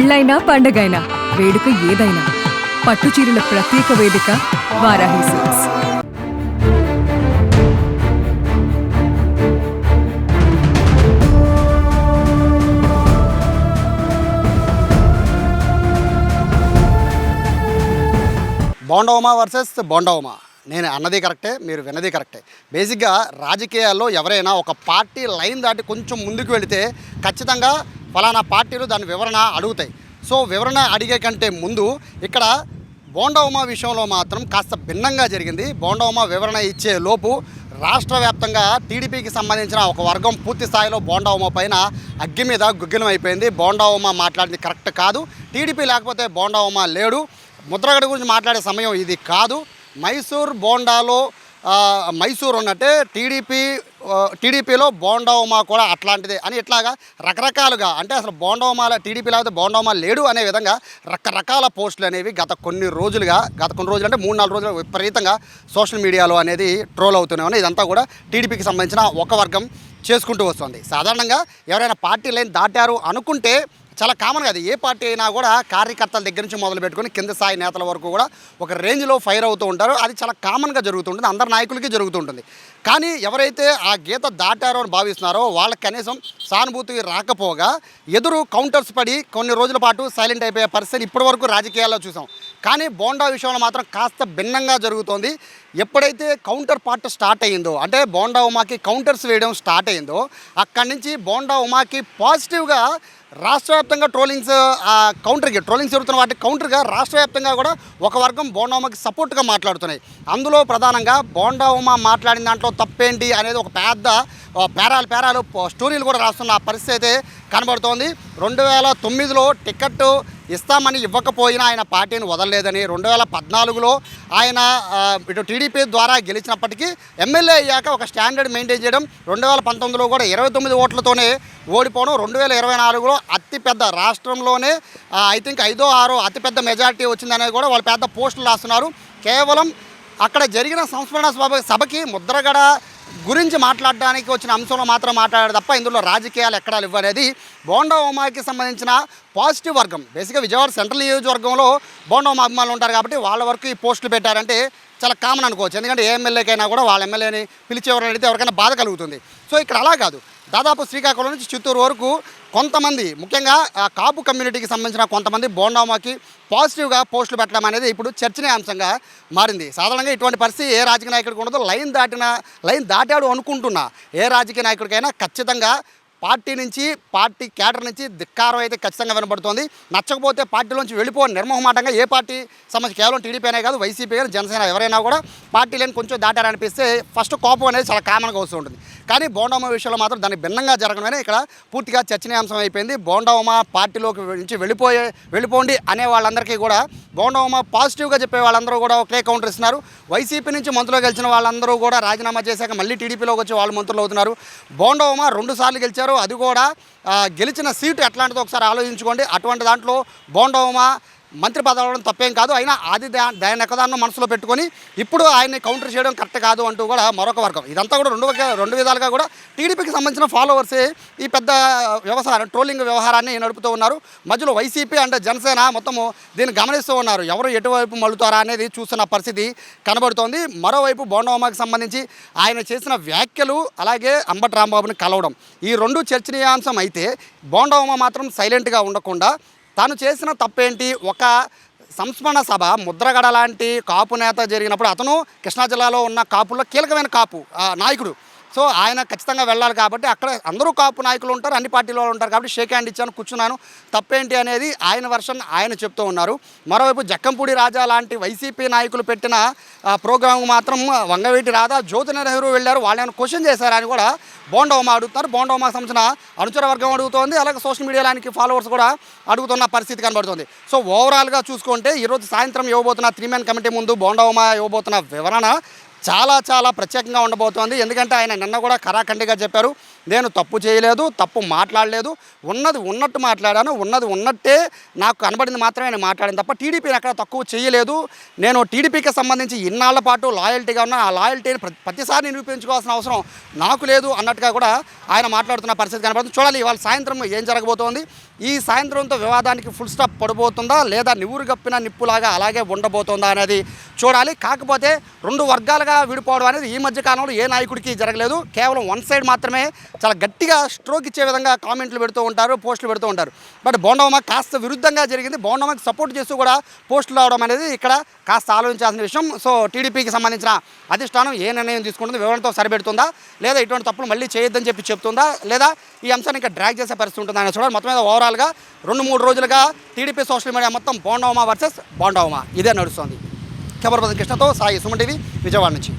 పెళ్ళైనా పండగైనా వేడుక ఏదైనా పట్టుచీరల ప్రత్యేక వేదిక వారాహి సిల్క్స్. బోండా వర్సెస్ బోండా. నేను అన్నది కరెక్టే, మీరు విన్నది కరెక్టే. బేసిక్గా రాజకీయాల్లో ఎవరైనా ఒక పార్టీ లైన్ దాటి కొంచెం ముందుకు వెళితే ఖచ్చితంగా ఫలానా పార్టీలు దాని వివరణ అడుగుతాయి. సో వివరణ అడిగే కంటే ముందు ఇక్కడ బోండా విషయంలో మాత్రం కాస్త భిన్నంగా జరిగింది. బోండా వివరణ ఇచ్చే లోపు రాష్ట్ర వ్యాప్తంగా టీడీపీకి సంబంధించిన ఒక వర్గం పూర్తి స్థాయిలో బోండా పైన అగ్గి మీద గుగ్గిలం అయిపోయింది. బోండా మాట్లాడింది కరెక్ట్ కాదు, టీడీపీ లేకపోతే బోండా లేడు, ముద్రగడ గురించి మాట్లాడే సమయం ఇది కాదు. మైసూర్ బోండాలో మైసూర్ ఉన్నట్టే టీడీపీలో బోండా కూడా అట్లాంటిదే అని ఇట్లాగా రకరకాలుగా, అంటే అసలు బోండా టీడీపీ లేకపోతే బోండా లేడు అనే విధంగా రకరకాల పోస్టులు అనేవి గత కొన్ని రోజులు అంటే 3-4 రోజులు విపరీతంగా సోషల్ మీడియాలో అనేది ట్రోల్ అవుతున్నాయి. ఇదంతా కూడా టీడీపీకి సంబంధించిన ఒక వర్గం చేసుకుంటూ వస్తుంది. సాధారణంగా ఎవరైనా పార్టీ లైన్ దాటారు అనుకుంటే చాలా కామన్గా అది ఏ పార్టీ అయినా కూడా కార్యకర్తల దగ్గర నుంచి మొదలు పెట్టుకొని కింద స్థాయి నేతల వరకు కూడా ఒక రేంజ్లో ఫైర్ అవుతూ ఉంటారు. అది చాలా కామన్గా జరుగుతుంటుంది, అందరు నాయకులకి జరుగుతుంటుంది. కానీ ఎవరైతే ఆ గీత దాటారో అని భావిస్తున్నారో వాళ్ళకి కనీసం సానుభూతి రాకపోగా ఎదురు కౌంటర్స్ పడి కొన్ని రోజుల పాటు సైలెంట్ అయిపోయే పరిస్థితి ఇప్పటి వరకు రాజకీయాల్లో చూసాం. కానీ బోండా విషయంలో మాత్రం కాస్త భిన్నంగా జరుగుతోంది. ఎప్పుడైతే కౌంటర్ పార్ట్ స్టార్ట్ అయ్యిందో, అంటే బోండా ఉమాకి కౌంటర్స్ వేయడం స్టార్ట్ అయ్యిందో, అక్కడి నుంచి బోండా ఉమాకి పాజిటివ్గా రాష్ట్ర వ్యాప్తంగా ట్రోలింగ్స్ జరుగుతున్న వాటికి కౌంటర్గా రాష్ట్ర వ్యాప్తంగా కూడా ఒక వర్గం బోండా ఉమాకి సపోర్ట్గా మాట్లాడుతున్నాయి. అందులో ప్రధానంగా బోండా ఉమా మాట్లాడిన దాంట్లో తప్పేంటి అనేది ఒక పెద్ద పేరాలు స్టోరీలు కూడా రాస్తున్న పరిస్థితి అయితే కనబడుతోంది. 2009లో టికెట్ ఇస్తామని ఇవ్వకపోయినా ఆయన పార్టీని వదలలేదని, 2014లో ఆయన ఇటు టీడీపీ ద్వారా గెలిచినప్పటికీ ఎమ్మెల్యే అయ్యాక ఒక స్టాండర్డ్ మెయింటైన్ చేయడం, 2019లో కూడా 29 ఓట్లతోనే ఓడిపోవడం, 2024లో అతిపెద్ద రాష్ట్రంలోనే ఐ థింక్ 5-6 అతిపెద్ద మెజారిటీ వచ్చిందనేది కూడా వాళ్ళు పెద్ద పోస్టులు రాస్తున్నారు. కేవలం అక్కడ జరిగిన సంస్మరణ సభకి ముద్రగడ గురించి మాట్లాడడానికి వచ్చిన అంశంలో మాత్రం మాట్లాడారు తప్ప ఇందులో రాజకీయాలు ఎక్కడా ఇవ్వనేది బోండా ఉమాకి సంబంధించిన పాజిటివ్ వర్గం. బేసిక్గా విజయవాడ సెంట్రల్ నియోజకవర్గంలో బోండా ఉమా అభిమానులు ఉంటారు కాబట్టి వాళ్ళ వరకు ఈ పోస్టులు పెట్టారంటే చాలా కామన్ అనుకోవచ్చు. ఎందుకంటే ఏ ఎమ్మెల్యేకైనా కూడా వాళ్ళ ఎమ్మెల్యేని పిలిచేవారు అడిగితే ఎవరికైనా బాధ కలుగుతుంది. సో ఇక్కడ అలా కాదు, దాదాపు శ్రీకాకుళం నుంచి చిత్తూరు వరకు కొంతమంది, ముఖ్యంగా కాపు కమ్యూనిటీకి సంబంధించిన కొంతమంది బోండా ఉమాకి పాజిటివ్గా పోస్టులు పెట్టడం అనేది ఇప్పుడు చర్చనీయాంశంగా మారింది. సాధారణంగా ఇటువంటి పరిస్థితి ఏ రాజకీయ నాయకుడికి ఉండదు. లైన్ దాటాడు అనుకుంటున్నా ఏ రాజకీయ నాయకుడికైనా ఖచ్చితంగా పార్టీ క్యాడర్ నుంచి ధిక్కారం అయితే ఖచ్చితంగా వినబడుతోంది. నచ్చకపోతే పార్టీలోంచి వెళ్ళిపోని నిర్మోహమాటంగా ఏ పార్టీ సంబంధించి కేవలం టీడీపీ అనే కాదు, వైసీపీ కానీ జనసేన ఎవరైనా కూడా పార్టీలను కొంచెం దాటారనిపిస్తే ఫస్ట్ కోపం అనేది చాలా కామన్గా వస్తూ ఉంటుంది. కానీ బోండా ఉమా విషయంలో మాత్రం దానికి భిన్నంగా జరగడమే ఇక్కడ పూర్తిగా చర్చనీయాంశం అయిపోయింది. బోండా ఉమా పార్టీలోకి నుంచి వెళ్ళిపోండి అనే వాళ్ళందరికీ కూడా బోండా ఉమా పాజిటివ్గా చెప్పే వాళ్ళందరూ కూడా ఒకే కౌంటర్ ఇస్తున్నారు. వైసీపీ నుంచి మంత్రులు గెలిచిన వాళ్ళందరూ కూడా రాజీనామా చేశాక మళ్ళీ టీడీపీలోకి వచ్చి వాళ్ళు మంత్రులు అవుతున్నారు. బోండా ఉమా 2 సార్లు గెలిచారు, అది కూడా గెలిచిన సీటు ఎట్లాంటిదో ఒకసారి ఆలోచించుకోండి. అటువంటి దాంట్లో బోండా ఉమా మంత్రి పదవి అవ్వడం తప్పేం కాదు, అయినా అది దాని ఎక్కదాన్ని మనసులో పెట్టుకొని ఇప్పుడు ఆయన్ని కౌంటర్ చేయడం కరెక్ట్ కాదు అంటూ కూడా మరొక వర్గం. ఇదంతా కూడా రెండు విధాలుగా కూడా టీడీపీకి సంబంధించిన ఫాలోవర్సే ఈ పెద్ద ట్రోలింగ్ వ్యవహారాన్ని నడుపుతూ ఉన్నారు. మధ్యలో వైసీపీ అండ్ జనసేన మొత్తము దీన్ని గమనిస్తూ ఉన్నారు. ఎవరు ఎటువైపు మళ్ళుతారా అనేది చూస్తున్న పరిస్థితి కనబడుతోంది. మరోవైపు బోండా ఉమాకి సంబంధించి ఆయన చేసిన వ్యాఖ్యలు, అలాగే అంబటి రాంబాబుని కలవడం, ఈ 2 చర్చనీయాంశం అయితే బోండా ఉమా మాత్రం సైలెంట్గా ఉండకుండా తాను చేసిన తప్పేంటి, ఒక సంస్మరణ సభ ముద్రగడ లాంటి కాపు నేత జరిగినప్పుడు అతను కృష్ణా జిల్లాలో ఉన్న కాపుల్లో కీలకమైన కాపు నాయకుడు. సో ఆయన ఖచ్చితంగా వెళ్ళాలి కాబట్టి అక్కడ అందరూ కాపు నాయకులు ఉంటారు, అన్ని పార్టీలో ఉంటారు కాబట్టి షేక్ హ్యాండ్ ఇచ్చాను, కూర్చున్నాను, తప్పేంటి అనేది ఆయన వర్షన్ ఆయన చెప్తూ ఉన్నారు. మరోవైపు జక్కంపూడి రాజా లాంటి వైసీపీ నాయకులు పెట్టిన ప్రోగ్రాం మాత్రం వంగవీటి రాధా, జ్యోతి నెహ్రూ వెళ్ళారు, వాళ్ళని క్వశ్చన్ చేశారని కూడా బోండా ఉమా అడుగుతున్నారు. బోండా ఉమాకి సంబంధించిన అనుచర వర్గం అడుగుతోంది, అలాగే సోషల్ మీడియాలోనికి ఫాలోవర్స్ కూడా అడుగుతున్న పరిస్థితి కనబడుతుంది. సో ఓవరాల్గా చూసుకుంటే ఈరోజు సాయంత్రం ఇవ్వబోతున్న 3 మెన్ కమిటీ ముందు బోండా ఉమా ఇవ్వబోతున్న వివరణ చాలా చాలా ప్రత్యేకంగా ఉండబోతోంది. ఎందుకంటే ఆయన నిన్న కూడా ఖరాఖండిగా చెప్పారు, నేను తప్పు చేయలేదు, తప్పు మాట్లాడలేదు, ఉన్నది ఉన్నట్టు మాట్లాడాను, ఉన్నది ఉన్నట్టే నాకు కనబడింది మాత్రమే నేను మాట్లాడాను తప్ప టీడీపీని ఎక్కడ తక్కువ చేయలేదు. నేను టీడీపీకి సంబంధించి ఇన్నాళ్ల పాటు లాయల్టీగా ఉన్న ఆ లాయల్టీని ప్రతిసారి నిరూపించుకోవాల్సిన అవసరం నాకు లేదు అన్నట్టుగా కూడా ఆయన మాట్లాడుతున్న పరిస్థితి కనబడుతుంది. చూడాలి ఇవాళ సాయంత్రం ఏం జరగబోతోంది. ఈ సాయంత్రంతో వివాదానికి ఫుల్ స్టాప్ పడబోతుందా లేదా నివురుగప్పిన నిప్పులాగా అలాగే ఉండబోతుందా అనేది చూడాలి. కాకపోతే రెండు వర్గాలుగా విడిపోవడం అనేది ఈ మధ్య కాలంలో ఏ నాయకుడికి జరగలేదు. కేవలం వన్ సైడ్ మాత్రమే చాలా గట్టిగా స్ట్రోక్ ఇచ్చే విధంగా కామెంట్లు పెడుతూ ఉంటారు, పోస్టులు పెడుతూ ఉంటారు. బట్ బోండమ్మ కాస్త విరుద్ధంగా జరిగింది. బోండమ్మకి సపోర్ట్ చేస్తూ కూడా పోస్టులు రావడం అనేది ఇక్కడ కాస్త ఆలోచించాల్సిన విషయం. సో టీడీపీకి సంబంధించిన అధిష్టానం ఏ నిర్ణయం తీసుకుంటుంది, వివరణతో సరిపెడుతుందా లేదా ఇటువంటి తప్పులు మళ్ళీ చేయొద్దని చెప్పి చెప్తుందా లేదా ఈ అంశాన్ని ఇంకా డ్రాగ్ చేసే పరిస్థితి ఉంటుందా అని చూడాలి. మొత్తం మీద ఓవరాల్గా 2-3 రోజులుగా టీడీపీ సోషల్ మీడియా మొత్తం బోండమ్మ వర్సెస్ బోండమ్మ ఇదే నడుస్తుంది. కెమెరా పర్సన్ కృష్ణతో సాయి, సుమన్ టీవీ, విజయవాడ నుంచి.